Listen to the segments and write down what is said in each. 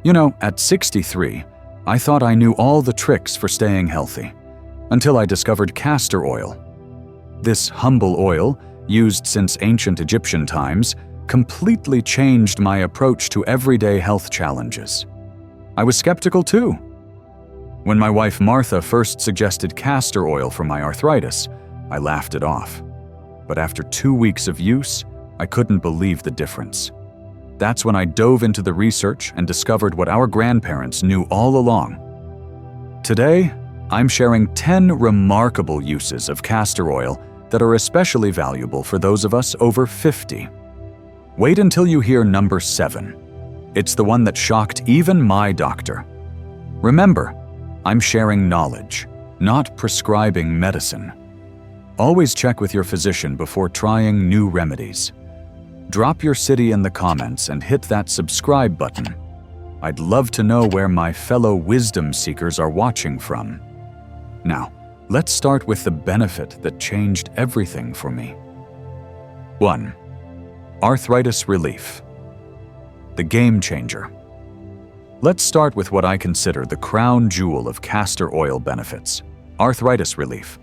You know, at 63, I thought I knew all the tricks for staying healthy, until I discovered castor oil. This humble oil, used since ancient Egyptian times, completely changed my approach to everyday health challenges. I was skeptical too. When my wife Martha first suggested castor oil for my arthritis, I laughed it off. But after 2 weeks of use, I couldn't believe the difference. That's when I dove into the research and discovered what our grandparents knew all along. Today, I'm sharing 10 remarkable uses of castor oil that are especially valuable for those of us over 50. Wait until you hear number 7. It's the one that shocked even my doctor. Remember, I'm sharing knowledge, not prescribing medicine. Always check with your physician before trying new remedies. Drop your city in the comments and hit that subscribe button. I'd love to know where my fellow wisdom seekers are watching from. Now, let's start with the benefit that changed everything for me. 1. Arthritis relief. The game changer. Let's start with what I consider the crown jewel of castor oil benefits: arthritis relief.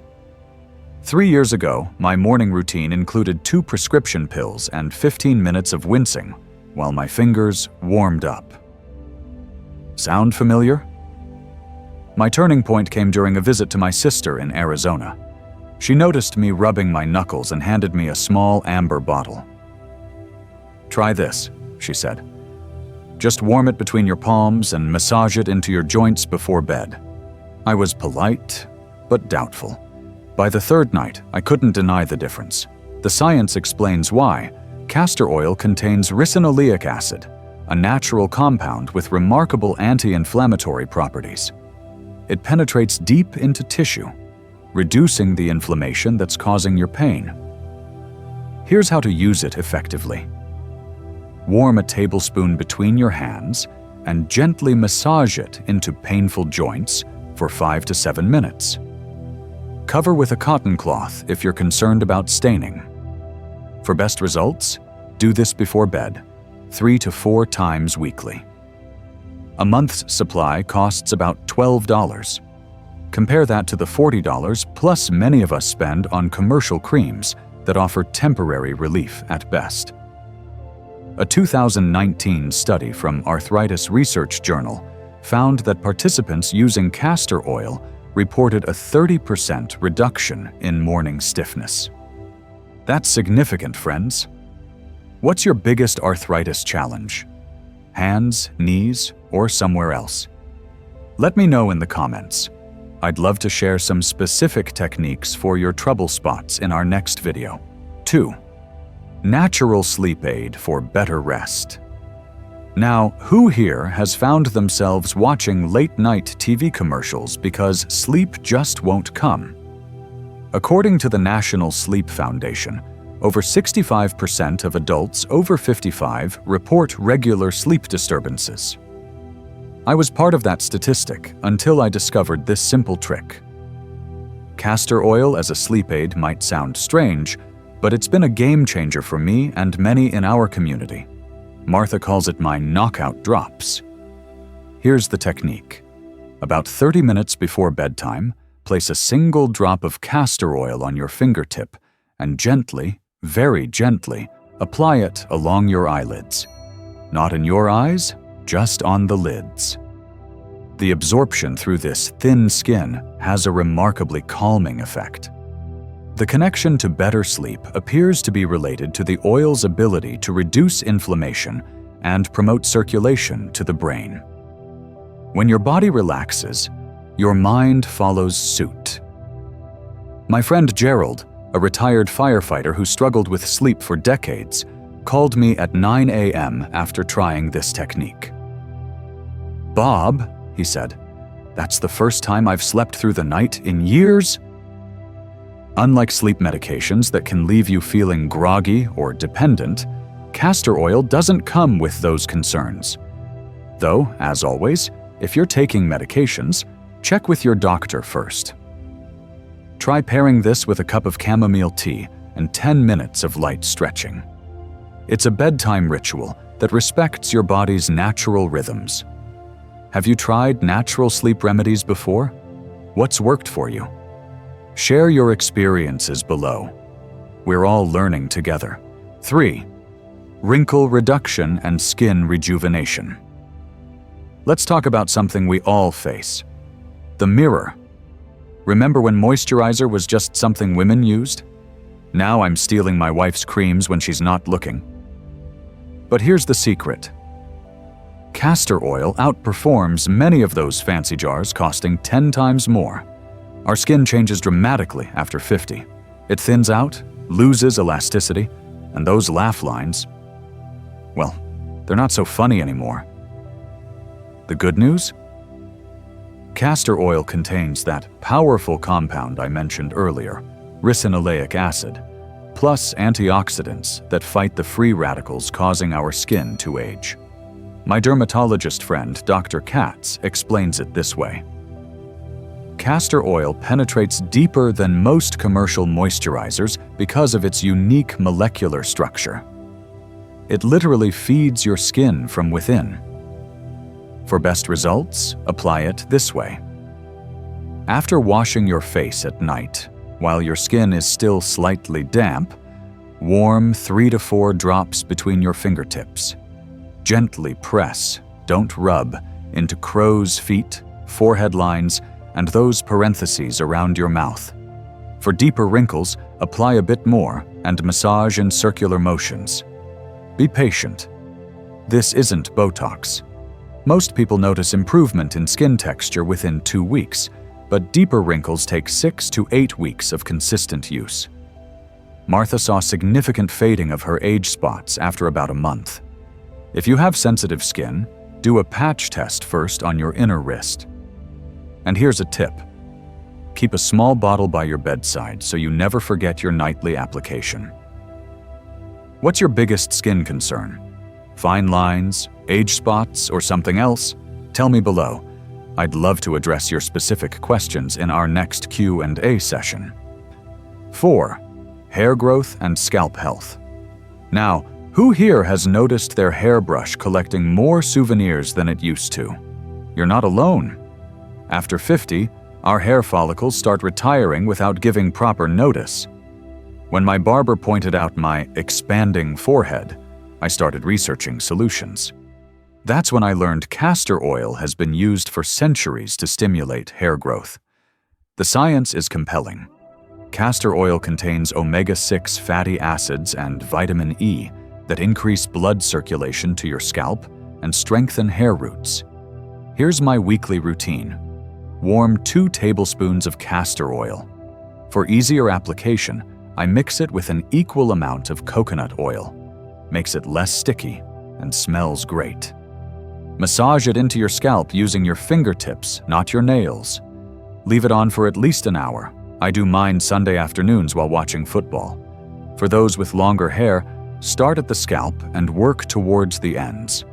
3 years ago, my morning routine included 2 prescription pills and 15 minutes of wincing while my fingers warmed up. Sound familiar? My turning point came during a visit to my sister in Arizona. She noticed me rubbing my knuckles and handed me a small amber bottle. "Try this," she said. "Just warm it between your palms and massage it into your joints before bed." I was polite, but doubtful. By the 3rd night, I couldn't deny the difference. The science explains why. Castor oil contains ricinoleic acid, a natural compound with remarkable anti-inflammatory properties. It penetrates deep into tissue, reducing the inflammation that's causing your pain. Here's how to use it effectively. Warm a tablespoon between your hands and gently massage it into painful joints for 5 to 7 minutes. Cover with a cotton cloth if you're concerned about staining. For best results, do this before bed, 3 to 4 times weekly. A month's supply costs about $12. Compare that to the $40 plus many of us spend on commercial creams that offer temporary relief at best. A 2019 study from Arthritis Research Journal found that participants using castor oil reported a 30% reduction in morning stiffness. That's significant, friends. What's your biggest arthritis challenge? Hands, knees, or somewhere else? Let me know in the comments. I'd love to share some specific techniques for your trouble spots in our next video. 2. Natural sleep aid for better rest. Now, who here has found themselves watching late-night TV commercials because sleep just won't come? According to the National Sleep Foundation, over 65% of adults over 55 report regular sleep disturbances. I was part of that statistic until I discovered this simple trick. Castor oil as a sleep aid might sound strange, but it's been a game changer for me and many in our community. Martha calls it my knockout drops. Here's the technique. About 30 minutes before bedtime, place a single drop of castor oil on your fingertip and gently, very gently, apply it along your eyelids. Not in your eyes, just on the lids. The absorption through this thin skin has a remarkably calming effect. The connection to better sleep appears to be related to the oil's ability to reduce inflammation and promote circulation to the brain. When your body relaxes, your mind follows suit. My friend Gerald, a retired firefighter who struggled with sleep for decades, called me at 9 a.m. after trying this technique. "Bob," he said, "that's the first time I've slept through the night in years." Unlike sleep medications that can leave you feeling groggy or dependent, castor oil doesn't come with those concerns. Though, as always, if you're taking medications, check with your doctor first. Try pairing this with a cup of chamomile tea and 10 minutes of light stretching. It's a bedtime ritual that respects your body's natural rhythms. Have you tried natural sleep remedies before? What's worked for you? Share your experiences below. We're all learning together. 3. Wrinkle reduction and skin rejuvenation. Let's talk about something we all face. The mirror. Remember when moisturizer was just something women used? Now I'm stealing my wife's creams when she's not looking. But here's the secret. Castor oil outperforms many of those fancy jars, costing 10 times more. Our skin changes dramatically after 50. It thins out, loses elasticity, and those laugh lines, well, they're not so funny anymore. The good news? Castor oil contains that powerful compound I mentioned earlier, ricinoleic acid, plus antioxidants that fight the free radicals causing our skin to age. My dermatologist friend, Dr. Katz, explains it this way. Castor oil penetrates deeper than most commercial moisturizers because of its unique molecular structure. It literally feeds your skin from within. For best results, apply it this way. After washing your face at night, while your skin is still slightly damp, warm 3 to 4 drops between your fingertips. Gently press, don't rub, into crow's feet, forehead lines, and those parentheses around your mouth. For deeper wrinkles, apply a bit more and massage in circular motions. Be patient. This isn't Botox. Most people notice improvement in skin texture within 2 weeks, but deeper wrinkles take 6 to 8 weeks of consistent use. Martha saw significant fading of her age spots after about a month. If you have sensitive skin, do a patch test first on your inner wrist. And here's a tip. Keep a small bottle by your bedside so you never forget your nightly application. What's your biggest skin concern? Fine lines, age spots, or something else? Tell me below. I'd love to address your specific questions in our next Q&A session. 4. Hair growth and scalp health. Now, who here has noticed their hairbrush collecting more souvenirs than it used to? You're not alone. After 50, our hair follicles start retiring without giving proper notice. When my barber pointed out my expanding forehead, I started researching solutions. That's when I learned castor oil has been used for centuries to stimulate hair growth. The science is compelling. Castor oil contains omega-6 fatty acids and vitamin E that increase blood circulation to your scalp and strengthen hair roots. Here's my weekly routine. Warm 2 tablespoons of castor oil. For easier application, I mix it with an equal amount of coconut oil. Makes it less sticky and smells great. Massage it into your scalp using your fingertips, not your nails. Leave it on for at least an hour. I do mine Sunday afternoons while watching football. For those with longer hair, start at the scalp and work towards the ends.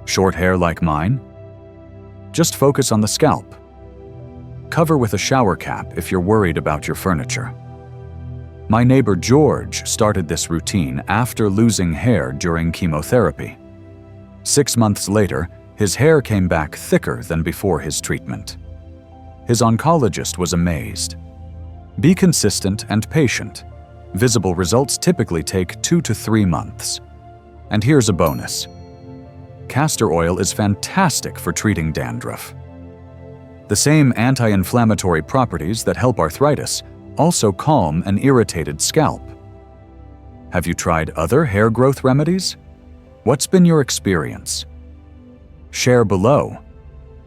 Short hair like mine? Just focus on the scalp. Cover with a shower cap if you're worried about your furniture. My neighbor George started this routine after losing hair during chemotherapy. 6 months later, his hair came back thicker than before his treatment. His oncologist was amazed. Be consistent and patient. Visible results typically take 2 to 3 months. And here's a bonus. Castor oil is fantastic for treating dandruff. The same anti-inflammatory properties that help arthritis also calm an irritated scalp. Have you tried other hair growth remedies? What's been your experience? Share below.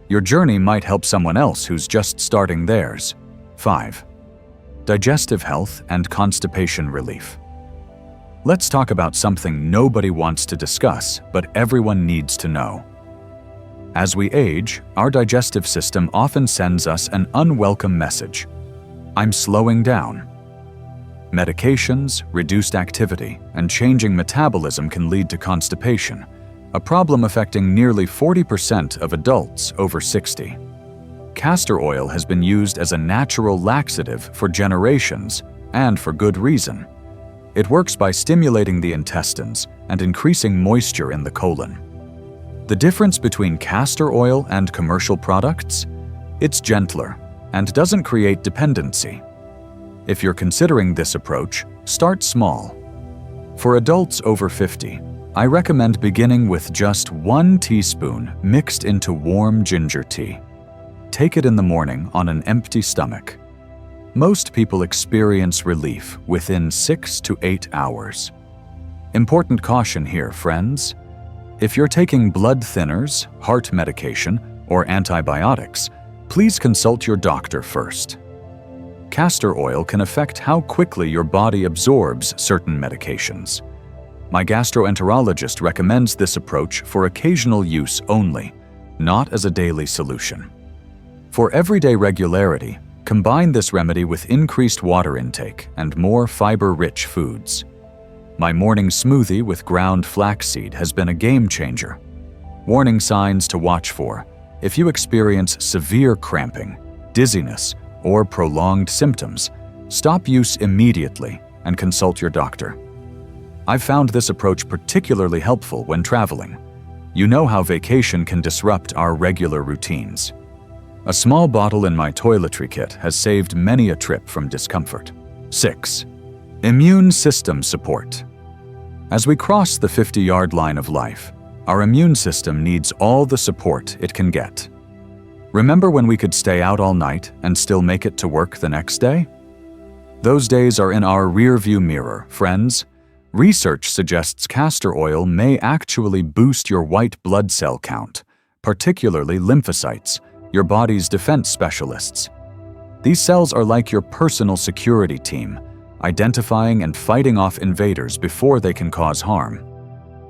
Your journey might help someone else who's just starting theirs. 5. Digestive health and constipation relief. Let's talk about something nobody wants to discuss, but everyone needs to know. As we age, our digestive system often sends us an unwelcome message. I'm slowing down. Medications, reduced activity, and changing metabolism can lead to constipation, a problem affecting nearly 40% of adults over 60. Castor oil has been used as a natural laxative for generations, and for good reason. It works by stimulating the intestines and increasing moisture in the colon. The difference between castor oil and commercial products? It's gentler and doesn't create dependency. If you're considering this approach, start small. For adults over 50, I recommend beginning with just 1 teaspoon mixed into warm ginger tea. Take it in the morning on an empty stomach. Most people experience relief within 6 to 8 hours. Important caution here, friends. If you're taking blood thinners, heart medication, or antibiotics, please consult your doctor first. Castor oil can affect how quickly your body absorbs certain medications. My gastroenterologist recommends this approach for occasional use only, not as a daily solution. For everyday regularity, combine this remedy with increased water intake and more fiber-rich foods. My morning smoothie with ground flaxseed has been a game changer. Warning signs to watch for: if you experience severe cramping, dizziness, or prolonged symptoms, stop use immediately and consult your doctor. I've found this approach particularly helpful when traveling. You know how vacation can disrupt our regular routines. A small bottle in my toiletry kit has saved many a trip from discomfort. 6. Immune system support. As we cross the 50-yard line of life, our immune system needs all the support it can get. Remember when we could stay out all night and still make it to work the next day? Those days are in our rearview mirror, friends. Research suggests castor oil may actually boost your white blood cell count, particularly lymphocytes, your body's defense specialists. These cells are like your personal security team, identifying and fighting off invaders before they can cause harm.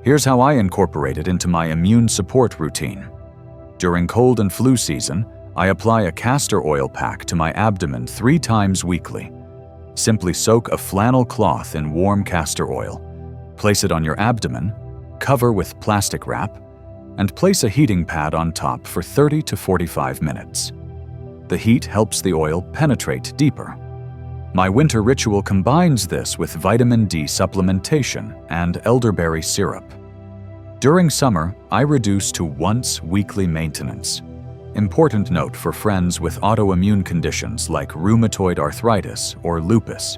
Here's how I incorporate it into my immune support routine. During cold and flu season, I apply a castor oil pack to my abdomen 3 times weekly. Simply soak a flannel cloth in warm castor oil, place it on your abdomen, cover with plastic wrap, and place a heating pad on top for 30 to 45 minutes. The heat helps the oil penetrate deeper. My winter ritual combines this with vitamin D supplementation and elderberry syrup. During summer, I reduce to once weekly maintenance. Important note for friends with autoimmune conditions like rheumatoid arthritis or lupus.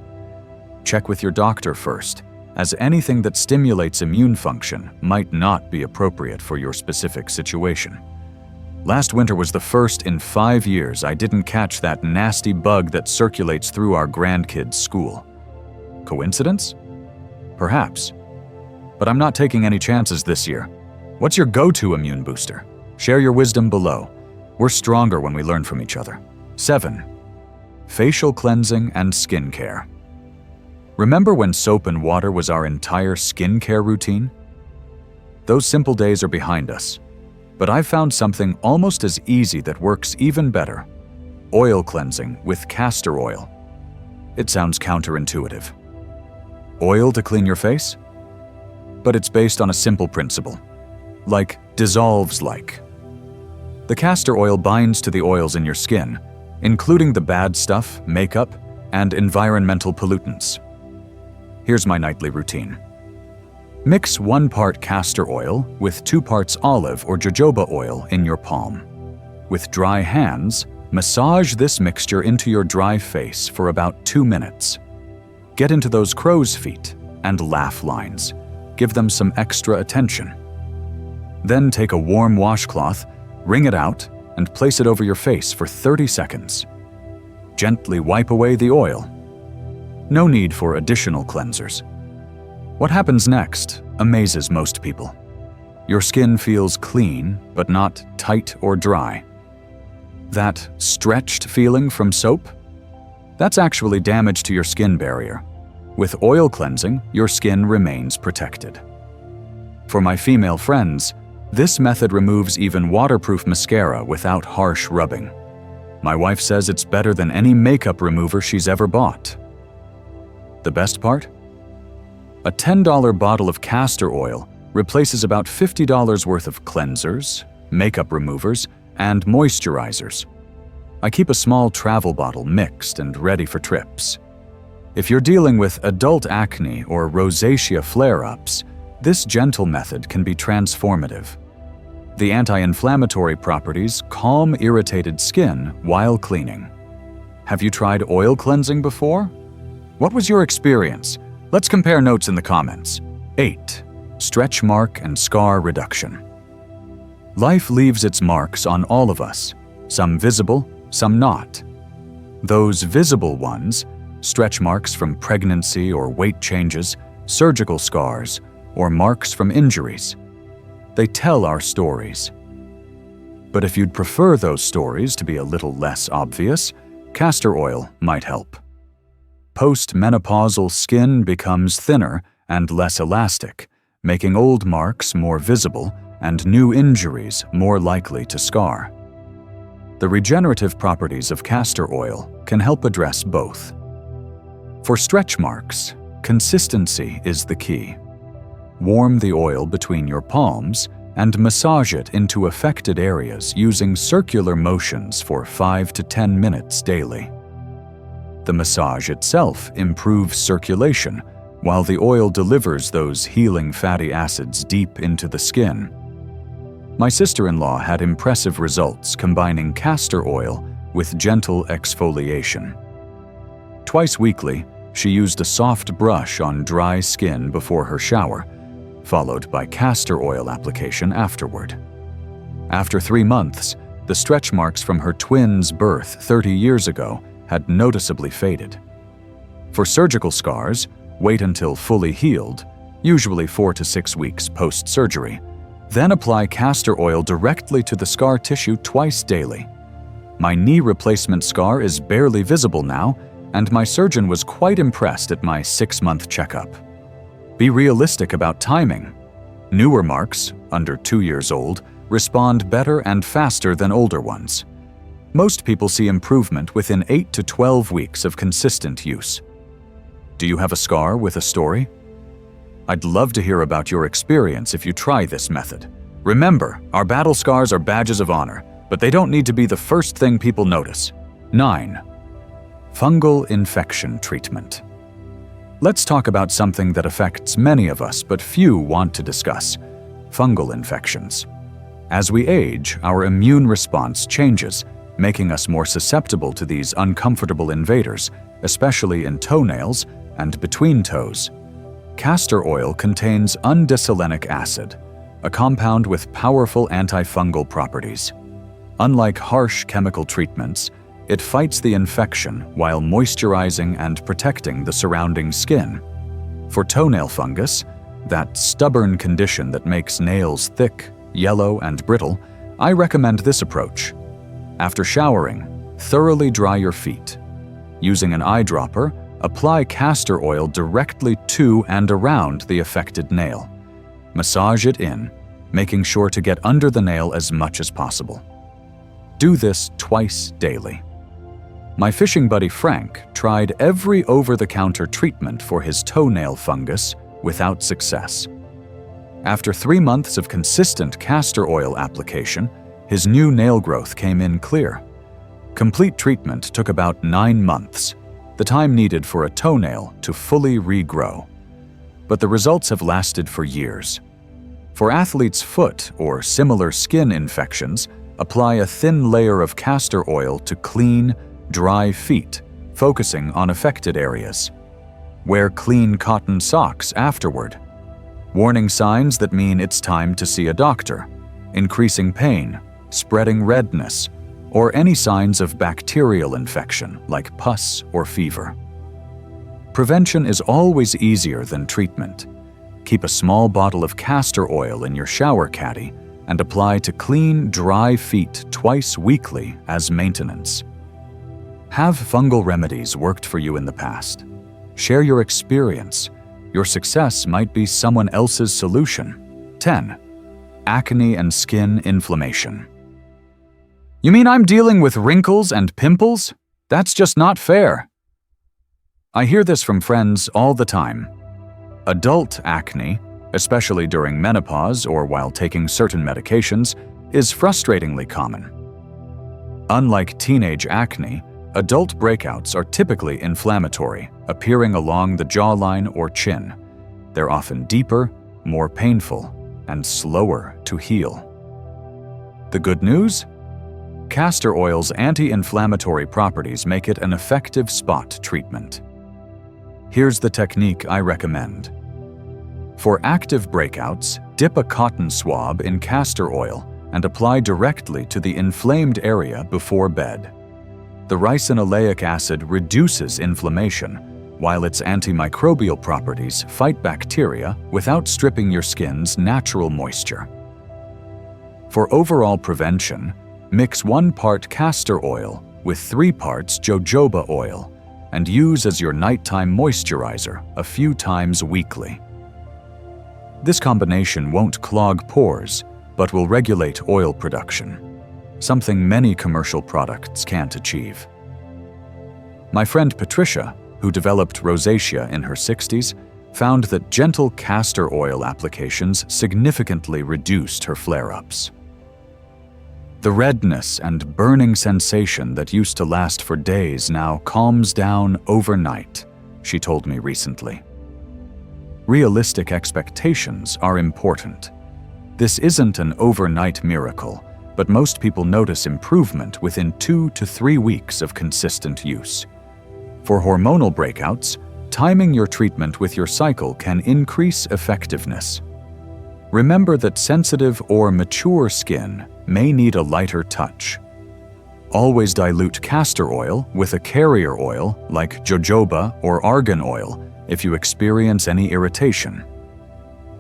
Check with your doctor first, as anything that stimulates immune function might not be appropriate for your specific situation. Last winter was the first in 5 years I didn't catch that nasty bug that circulates through our grandkids' school. Coincidence? Perhaps. But I'm not taking any chances this year. What's your go-to immune booster? Share your wisdom below. We're stronger when we learn from each other. 7. Facial cleansing and skincare. Remember when soap and water was our entire skincare routine? Those simple days are behind us. But I've found something almost as easy that works even better. Oil cleansing with castor oil. It sounds counterintuitive. Oil to clean your face? But it's based on a simple principle. Like dissolves like. The castor oil binds to the oils in your skin, including the bad stuff, makeup, and environmental pollutants. Here's my nightly routine. Mix 1 part castor oil with 2 parts olive or jojoba oil in your palm. With dry hands, massage this mixture into your dry face for about 2 minutes. Get into those crow's feet and laugh lines. Give them some extra attention. Then take a warm washcloth, wring it out, and place it over your face for 30 seconds. Gently wipe away the oil. No need for additional cleansers. What happens next amazes most people. Your skin feels clean, but not tight or dry. That stretched feeling from soap? That's actually damage to your skin barrier. With oil cleansing, your skin remains protected. For my female friends, this method removes even waterproof mascara without harsh rubbing. My wife says it's better than any makeup remover she's ever bought. The best part? A $10 bottle of castor oil replaces about $50 worth of cleansers, makeup removers, and moisturizers. I keep a small travel bottle mixed and ready for trips. If you're dealing with adult acne or rosacea flare-ups, this gentle method can be transformative. The anti-inflammatory properties calm irritated skin while cleaning. Have you tried oil cleansing before? What was your experience? Let's compare notes in the comments. 8. Stretch mark and scar reduction. Life leaves its marks on all of us, some visible, some not. Those visible ones, stretch marks from pregnancy or weight changes, surgical scars, or marks from injuries, they tell our stories. But if you'd prefer those stories to be a little less obvious, castor oil might help. Post-menopausal skin becomes thinner and less elastic, making old marks more visible and new injuries more likely to scar. The regenerative properties of castor oil can help address both. For stretch marks, consistency is the key. Warm the oil between your palms and massage it into affected areas using circular motions for 5 to 10 minutes daily. The massage itself improves circulation, while the oil delivers those healing fatty acids deep into the skin. My sister-in-law had impressive results combining castor oil with gentle exfoliation. Twice weekly, she used a soft brush on dry skin before her shower, followed by castor oil application afterward. After 3 months, the stretch marks from her twins' birth 30 years ago had noticeably faded. For surgical scars, wait until fully healed, usually 4 to 6 weeks post-surgery. Then apply castor oil directly to the scar tissue twice daily. My knee replacement scar is barely visible now, and my surgeon was quite impressed at my 6-month checkup. Be realistic about timing. Newer marks, under 2 years old, respond better and faster than older ones. Most people see improvement within 8 to 12 weeks of consistent use. Do you have a scar with a story? I'd love to hear about your experience if you try this method. Remember, our battle scars are badges of honor, but they don't need to be the first thing people notice. 9. Fungal infection treatment. Let's talk about something that affects many of us but few want to discuss: fungal infections. As we age, our immune response changes, making us more susceptible to these uncomfortable invaders, especially in toenails and between toes. Castor oil contains undecylenic acid, a compound with powerful antifungal properties. Unlike harsh chemical treatments, it fights the infection while moisturizing and protecting the surrounding skin. For toenail fungus, that stubborn condition that makes nails thick, yellow, and brittle, I recommend this approach. After showering, thoroughly dry your feet. Using an eyedropper, apply castor oil directly to and around the affected nail. Massage it in, making sure to get under the nail as much as possible. Do this twice daily. My fishing buddy Frank tried every over-the-counter treatment for his toenail fungus without success. After 3 months of consistent castor oil application, his new nail growth came in clear. Complete treatment took about 9 months, the time needed for a toenail to fully regrow. But the results have lasted for years. For athlete's foot or similar skin infections, apply a thin layer of castor oil to clean, dry feet, focusing on affected areas. Wear clean cotton socks afterward. Warning signs that mean it's time to see a doctor: increasing pain, spreading redness, or any signs of bacterial infection like pus or fever. Prevention is always easier than treatment. Keep a small bottle of castor oil in your shower caddy and apply to clean, dry feet twice weekly as maintenance. Have fungal remedies worked for you in the past? Share your experience. Your success might be someone else's solution. 10. Acne and skin inflammation. You mean I'm dealing with wrinkles and pimples? That's just not fair. I hear this from friends all the time. Adult acne, especially during menopause or while taking certain medications, is frustratingly common. Unlike teenage acne, adult breakouts are typically inflammatory, appearing along the jawline or chin. They're often deeper, more painful, and slower to heal. The good news? Castor oil's anti-inflammatory properties make it an effective spot treatment. Here's the technique I recommend. For active breakouts, dip a cotton swab in castor oil and apply directly to the inflamed area before bed. The ricinoleic acid reduces inflammation, while its antimicrobial properties fight bacteria without stripping your skin's natural moisture. For overall prevention, mix 1 part castor oil with 3 parts jojoba oil and use as your nighttime moisturizer a few times weekly. This combination won't clog pores, but will regulate oil production, something many commercial products can't achieve. My friend Patricia, who developed rosacea in her 60s, found that gentle castor oil applications significantly reduced her flare-ups. The redness and burning sensation that used to last for days now calms down overnight, she told me recently. Realistic expectations are important. This isn't an overnight miracle, but most people notice improvement within 2 to 3 weeks of consistent use. For hormonal breakouts, timing your treatment with your cycle can increase effectiveness. Remember that sensitive or mature skin may need a lighter touch. Always dilute castor oil with a carrier oil like jojoba or argan oil if you experience any irritation.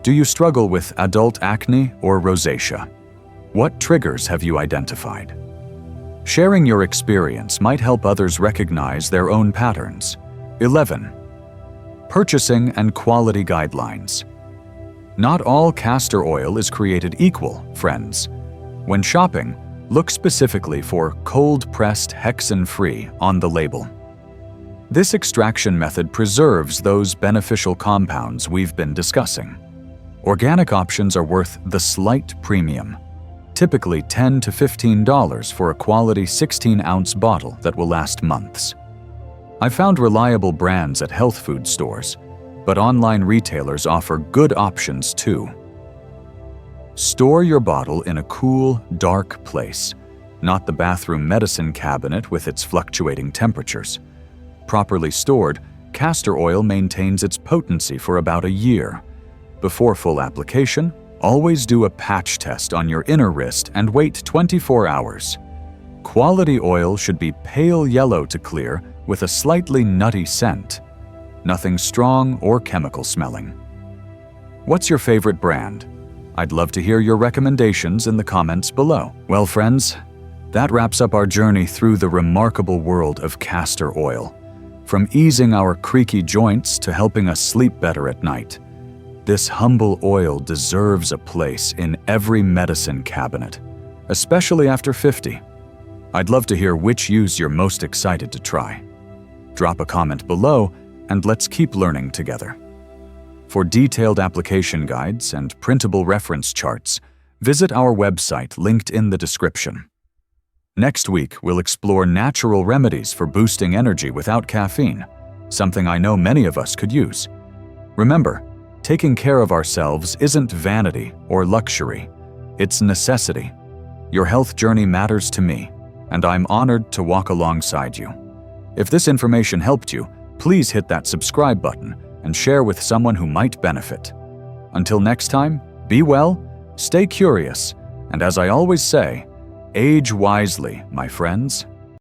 Do you struggle with adult acne or rosacea? What triggers have you identified? Sharing your experience might help others recognize their own patterns. 11. Purchasing and quality guidelines. Not all castor oil is created equal, friends. When shopping, look specifically for cold-pressed hexane-free on the label. This extraction method preserves those beneficial compounds we've been discussing. Organic options are worth the slight premium, typically $10 to $15 for a quality 16-ounce bottle that will last months. I've found reliable brands at health food stores, but online retailers offer good options too. Store your bottle in a cool, dark place, not the bathroom medicine cabinet with its fluctuating temperatures. Properly stored, castor oil maintains its potency for about a year. Before full application, always do a patch test on your inner wrist and wait 24 hours. Quality oil should be pale yellow to clear with a slightly nutty scent. Nothing strong or chemical smelling. What's your favorite brand? I'd love to hear your recommendations in the comments below. Well, friends, that wraps up our journey through the remarkable world of castor oil. From easing our creaky joints to helping us sleep better at night, this humble oil deserves a place in every medicine cabinet, especially after 50. I'd love to hear which use you're most excited to try. Drop a comment below and let's keep learning together. For detailed application guides and printable reference charts, visit our website linked in the description. Next week, we'll explore natural remedies for boosting energy without caffeine, something I know many of us could use. Remember, taking care of ourselves isn't vanity or luxury, it's necessity. Your health journey matters to me, and I'm honored to walk alongside you. If this information helped you, please hit that subscribe button and share with someone who might benefit. Until next time, be well, stay curious, and as I always say, age wisely, my friends.